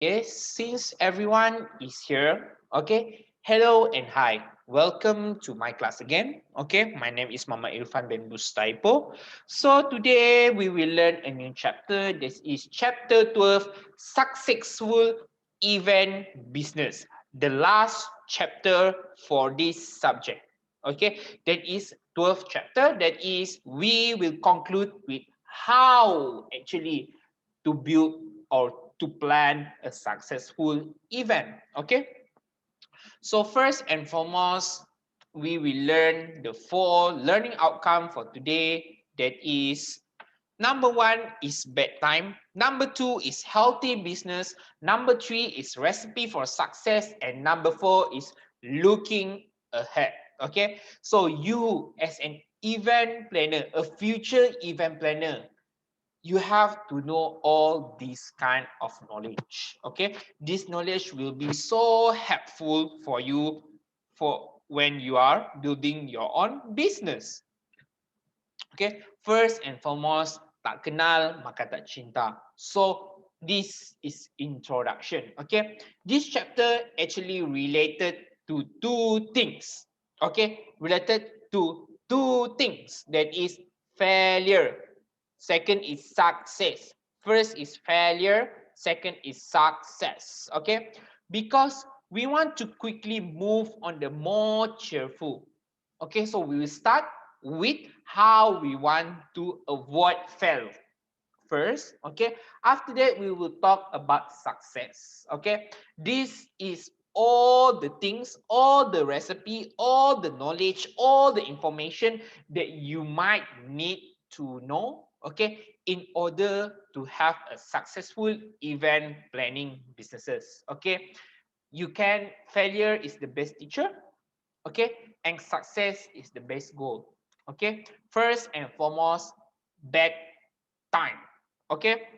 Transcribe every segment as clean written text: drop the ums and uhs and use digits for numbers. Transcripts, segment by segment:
Yes, since everyone is here, okay, hello and hi. Welcome to my class again. Okay, my name is Mama Irfan bin Bustaipo. So today we will learn a new chapter. This is chapter 12, Successful Event Business. The last chapter for this subject. Okay, that is 12th chapter. That is, we will conclude with how actually to build or to plan a successful event. Okay, so first and foremost, we will learn the four learning outcome for today. That is, number one is bedtime, number two is healthy business, number three is recipe for success, and number four is looking ahead. Okay, so you as an event planner, a future event planner, you have to know all this kind of knowledge. Okay, this knowledge will be so helpful for you for when you are building your own business. Okay, first and foremost, tak kenal maka tak cinta. So this is introduction. Okay, this chapter actually related to two things. Okay, related to two things, that is failure, second is success. First is failure, second is success. Okay, because we want to quickly move on the more cheerful. Okay, so we will start with how we want to avoid fail first. Okay, after that we will talk about success. Okay, this is all the things, all the recipe, all the knowledge, all the information that you might need to know, okay, in order to have a successful event planning businesses. Okay, you can, failure is the best teacher, okay, and success is the best goal. Okay, first and foremost, bad time. Okay,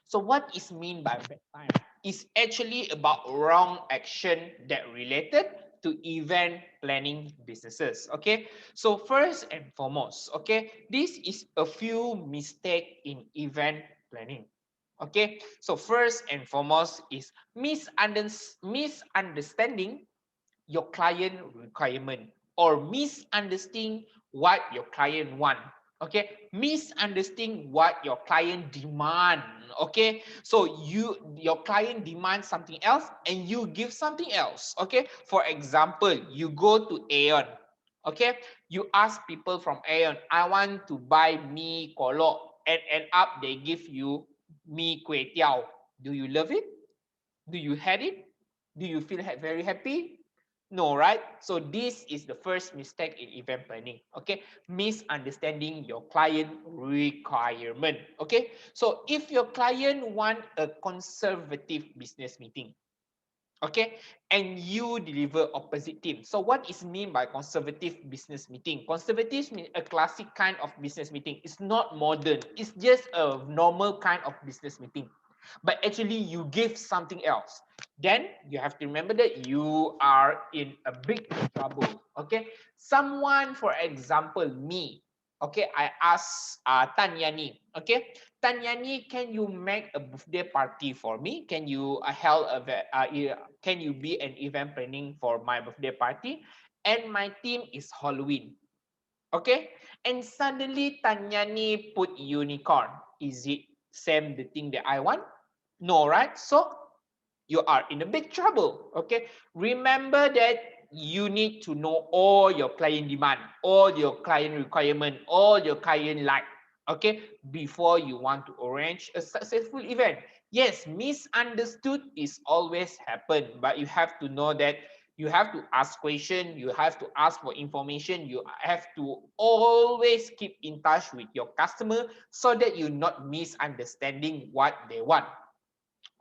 so what is mean by bad time? It's actually about wrong action that related to event planning businesses. Okay, so first and foremost, okay, this is a few mistake in event planning. Okay, so first and foremost is misunderstanding your client requirement, or misunderstanding what your client want. Okay, misunderstanding what your client demand. Okay, so your client demands something else and you give something else. Okay, for example, you go to Aeon. Okay, you ask people from Aeon, I want to buy mee kolok, and end up they give you mee kway teow. Do you love it? Do you had it? Do you feel very happy? No, right? So this is the first mistake in event planning. Okay, misunderstanding your client requirement. Okay, so if your client want a conservative business meeting, okay, and you deliver opposite team. So what is mean by conservative business meeting? Conservative means a classic kind of business meeting. It's not modern. It's just a normal kind of business meeting, but actually you give something else. Then you have to remember that you are in a big trouble. Okay, someone, for example, me. Okay, I ask Tanyani. Okay, Tanyani, can you make a birthday party for me? Can you can you be an event planning for my birthday party? And my theme is Halloween. Okay, and suddenly Tanyani put unicorn. Is it same the thing that I want? No, right? So you are in a big trouble. Okay, remember that you need to know all your client demand, all your client requirement, all your client like, okay, before you want to arrange a successful event. Yes, misunderstood is always happen, but you have to know that you have to ask question, you have to ask for information, you have to always keep in touch with your customer so that you're not misunderstanding what they want.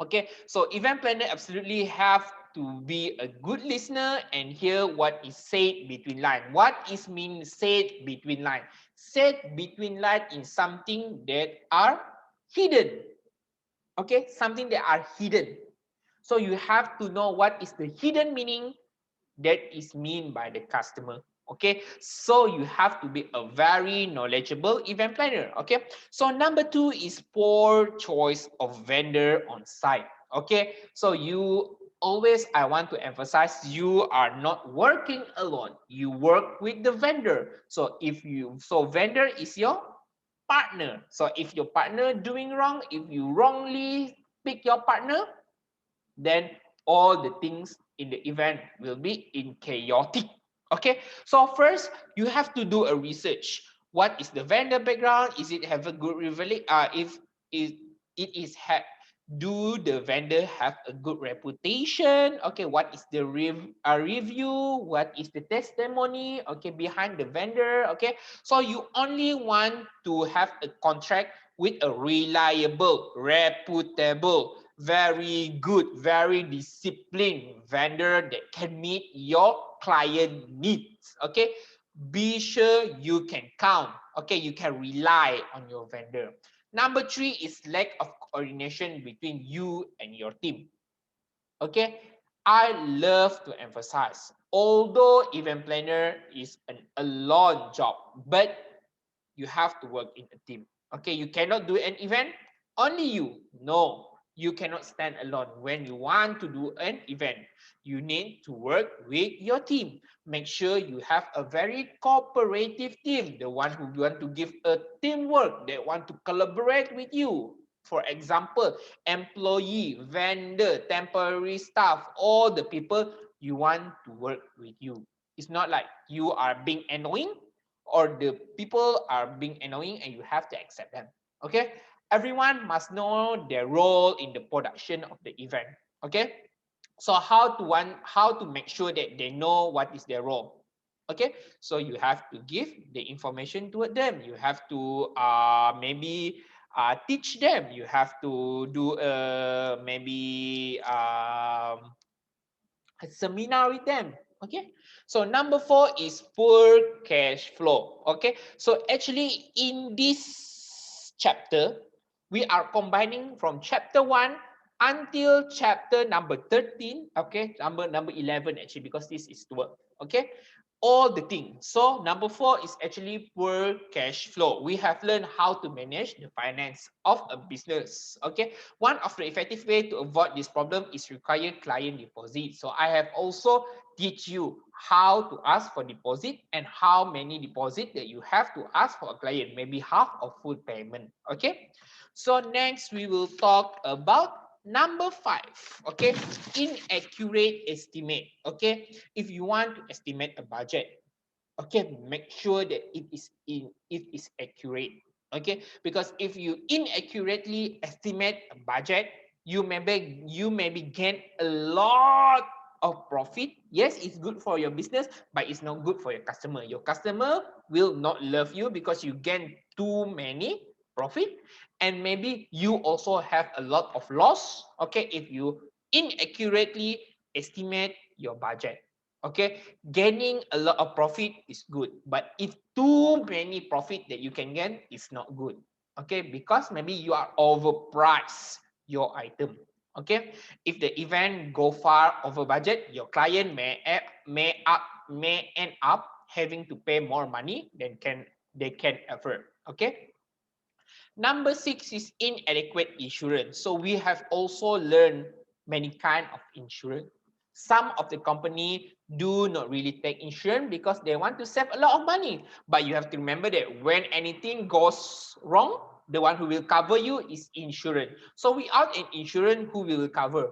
Okay, so event planner absolutely have to be a good listener and hear what is said between line. What is mean said between line? Said between line is something that are hidden. Okay, something that are hidden. So you have to know what is the hidden meaning that is mean by the customer. Okay, so you have to be a very knowledgeable event planner. Okay, so number two is poor choice of vendor on site. Okay, so you always, I want to emphasize, you are not working alone. You work with the vendor. So vendor is your partner. So if your partner doing wrong, if you wrongly pick your partner, then all the things in the event will be in chaotic. Okay, so first you have to do a research. What is the vendor background? Is it have a good review? If it is do the vendor have a good reputation? Okay, what is the review? What is the testimony? Okay, behind the vendor. Okay, so you only want to have a contract with a reliable, reputable, very good, very disciplined vendor that can meet your client needs. Okay, be sure you can count. Okay, you can rely on your vendor. Number three is lack of coordination between you and your team. Okay, I love to emphasize, although event planner is an alone job, but you have to work in a team. Okay, you cannot do an event only you. No, you cannot stand alone. When you want to do an event, you need to work with your team. Make sure you have a very cooperative team, the one who want to give a teamwork, they want to collaborate with you. For example, employee, vendor, temporary staff, all the people you want to work with you. It's not like you are being annoying or the people are being annoying and you have to accept them. Okay, everyone must know their role in the production of the event. Okay, so how to make sure that they know what is their role. Okay, so you have to give the information to them. You have to maybe teach them. You have to do maybe a seminar with them. Okay, so number four is poor cash flow. Okay, so actually in this chapter we are combining from chapter 1 until chapter number 13. Okay, number 11 actually, because this is 12. Okay, all the things. So number 4 is actually poor cash flow. We have learned how to manage the finance of a business. Okay, one of the effective way to avoid this problem is require client deposit. So I have also teach you how to ask for deposit and how many deposit that you have to ask for a client, maybe half of full payment. Okay, so next we will talk about number 5. Okay, inaccurate estimate. Okay, if you want to estimate a budget, okay, make sure that it is accurate. Okay, because if you inaccurately estimate a budget, you maybe gain a lot of profit. Yes, it's good for your business, but it's not good for your customer. Your customer will not love you because you gain too many profit, and maybe you also have a lot of loss. Okay, if you inaccurately estimate your budget. Okay, gaining a lot of profit is good, but if too many profit that you can gain is not good. Okay, because maybe you are overpriced your item. Okay, if the event go far over budget, your client may end up having to pay more money than they can afford. Okay, number 6 is inadequate insurance. So we have also learned many kind of insurance. Some of the company do not really take insurance because they want to save a lot of money. But you have to remember that when anything goes wrong, the one who will cover you is insurance. So without an insurance, who will cover?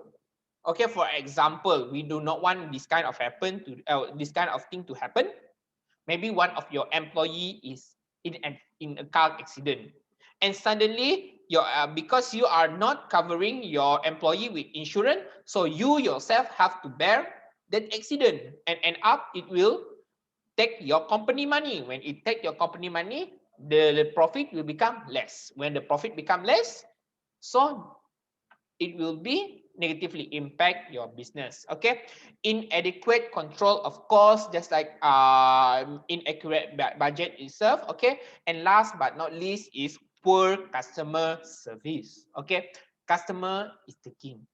Okay, for example, we do not want this kind of thing to happen. Maybe one of your employee is in a car accident, and suddenly because you are not covering your employee with insurance, so you yourself have to bear that accident, and end up it will take your company money. When it take your company money, the profit will become less. When the profit become less, so it will be negatively impact your business. Okay, inadequate control of cost, just like inaccurate budget itself. Okay, and last but not least is poor customer service. Okay, customer is the king.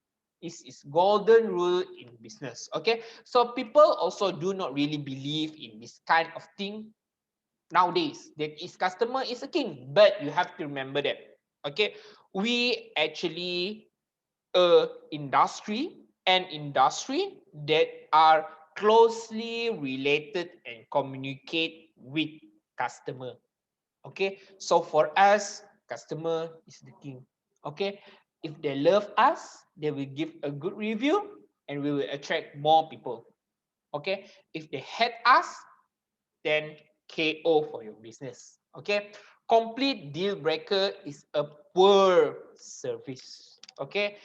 Is golden rule in business. Okay, so people also do not really believe in this kind of thing nowadays, that is customer is a king, but you have to remember that. Okay, we actually a industry that are closely related and communicate with customer. Okay, so for us, customer is the king. Okay, if they love us, they will give a good review and we will attract more people. Okay, if they hate us, then KO for your business. Okay, complete deal breaker is a poor service. Okay,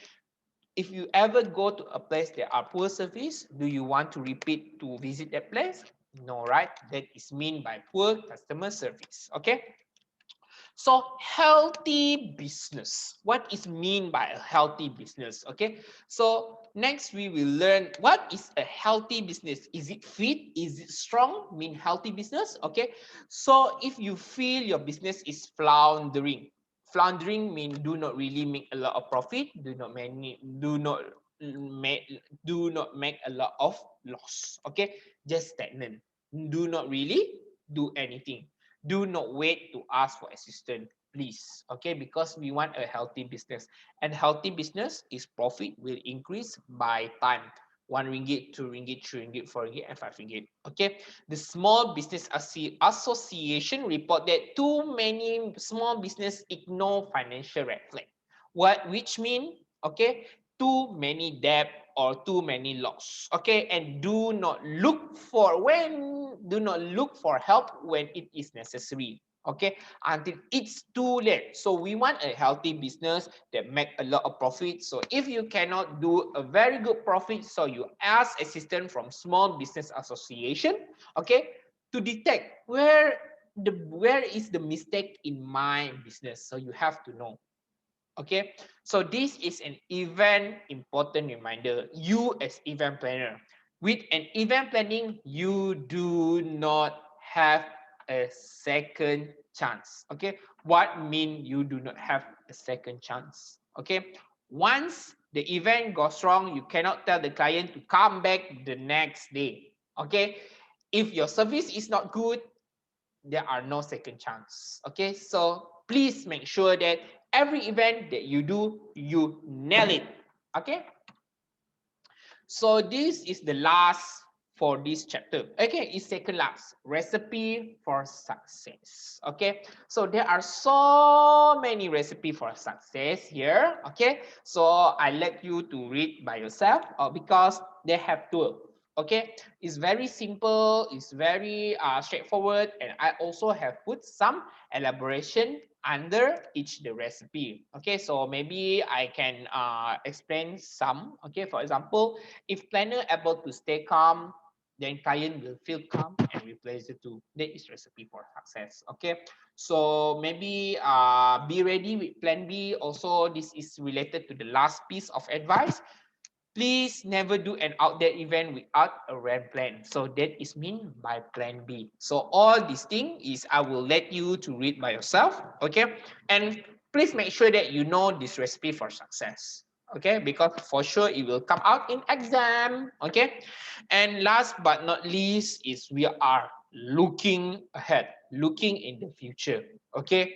if you ever go to a place that are poor service, do you want to repeat to visit that place? No, right? That is mean by poor customer service. Okay, so healthy business. What is mean by a healthy business? Okay. So next we will learn what is a healthy business. Is it fit? Is it strong? Mean healthy business. Okay. So if you feel your business is floundering mean do not really make a lot of profit. Make do not make a lot of loss. Okay. Just stagnant. Do not really do anything. Do not wait to ask for assistance, please. Okay, because we want a healthy business, and healthy business is profit will increase by time. 1 ringgit, 2 ringgit, 3 ringgit, 4 ringgit, and 5 ringgit. Okay, the Small Business Association report that too many small business ignore financial red flag. Which mean, okay, too many debt or too many loss. Okay, and do not look for help when it is necessary. Okay, until it's too late. So we want a healthy business that make a lot of profit. So if you cannot do a very good profit, so you ask assistance from Small Business Association. Okay, to detect where is the mistake in my business. So you have to know. Okay, so this is an event important reminder. You as event planner, with an event planning, you do not have a second chance. Okay, what mean you do not have a second chance? Okay, once the event goes wrong, you cannot tell the client to come back the next day. Okay, if your service is not good, there are no second chance. Okay, so please make sure that every event that you do, you nail it. Okay, so this is the last for this chapter. Okay, it's second last recipe for success. Okay, so there are so many recipe for success here. Okay, so I let you to read by yourself because they have 12. Okay, it's very simple, it's very straightforward, and I also have put some elaboration under each the recipe. Okay, so maybe I can explain some. Okay, for example, if planner able to stay calm, then client will feel calm and replace it too. That is recipe for success. Okay, so maybe be ready with plan B. Also, this is related to the last piece of advice. Please never do an outdoor event without a rent plan. So that is mean by plan B. So all these things is I will let you to read by yourself. Okay. And please make sure that you know this recipe for success. Okay. Because for sure it will come out in exam. Okay. And last but not least is we are looking ahead, looking in the future. Okay.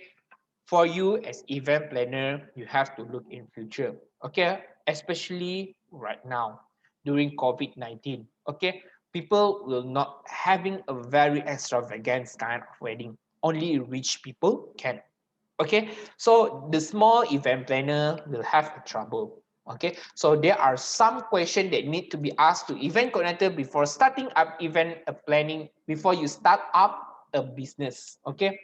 For you as event planner, you have to look in future. Okay, especially right now during COVID-19. Okay, people will not having a very extravagant kind of wedding. Only rich people can. Okay, so the small event planner will have a trouble. Okay, so there are some questions that need to be asked to event coordinator before starting up event planning, before you start up a business. Okay,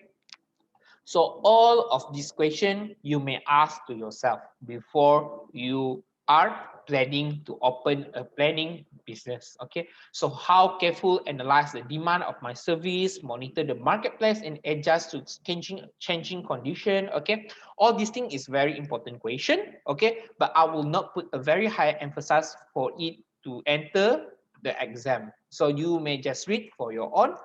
so all of these questions you may ask to yourself before you are planning to open a planning business. Okay, so how careful analyze the demand of my service, monitor the marketplace and adjust to changing condition. Okay, all these things is very important question. Okay, but I will not put a very high emphasis for it to enter the exam. So you may just read for your own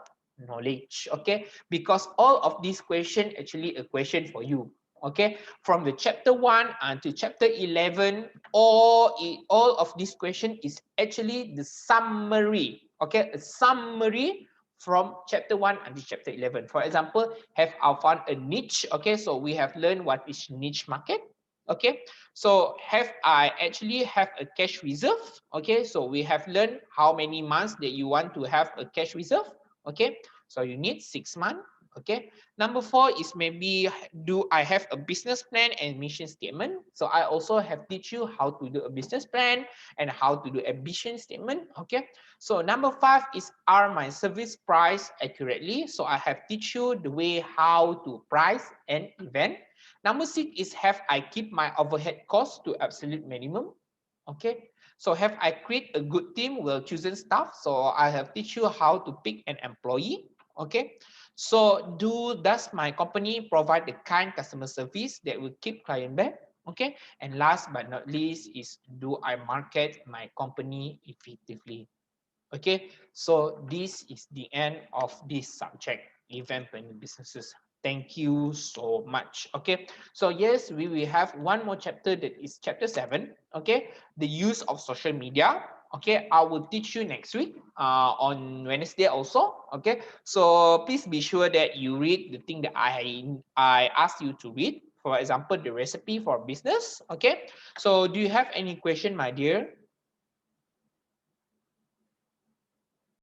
knowledge. Okay, because all of these question actually a question for you. Okay, from the chapter 1 to chapter 11, all of this question is actually the summary. Okay, a summary from chapter 1 until chapter 11. For example, have I found a niche? Okay, so we have learned what is niche market. Okay, so have I actually have a cash reserve? Okay, so we have learned how many months that you want to have a cash reserve. Okay, so you need 6 months. Okay, number four is maybe do I have a business plan and mission statement? So I also have teach you how to do a business plan and how to do a mission statement. Okay, so number five is are my service priced accurately? So I have teach you the way how to price an event. Number six is have I keep my overhead costs to absolute minimum? Okay. So have I create a good team well chosen staff? So I have teach you how to pick an employee. Okay. So does my company provide the kind customer service that will keep client back? Okay. And last but not least is do I market my company effectively? Okay, so this is the end of this subject, event planning businesses. Thank you so much. Okay, so yes, we will have one more chapter that is chapter 7. Okay, the use of social media. Okay, I will teach you next week on Wednesday also. Okay, so please be sure that you read the thing that I asked you to read. For example, the recipe for business. Okay, so do you have any question, my dear?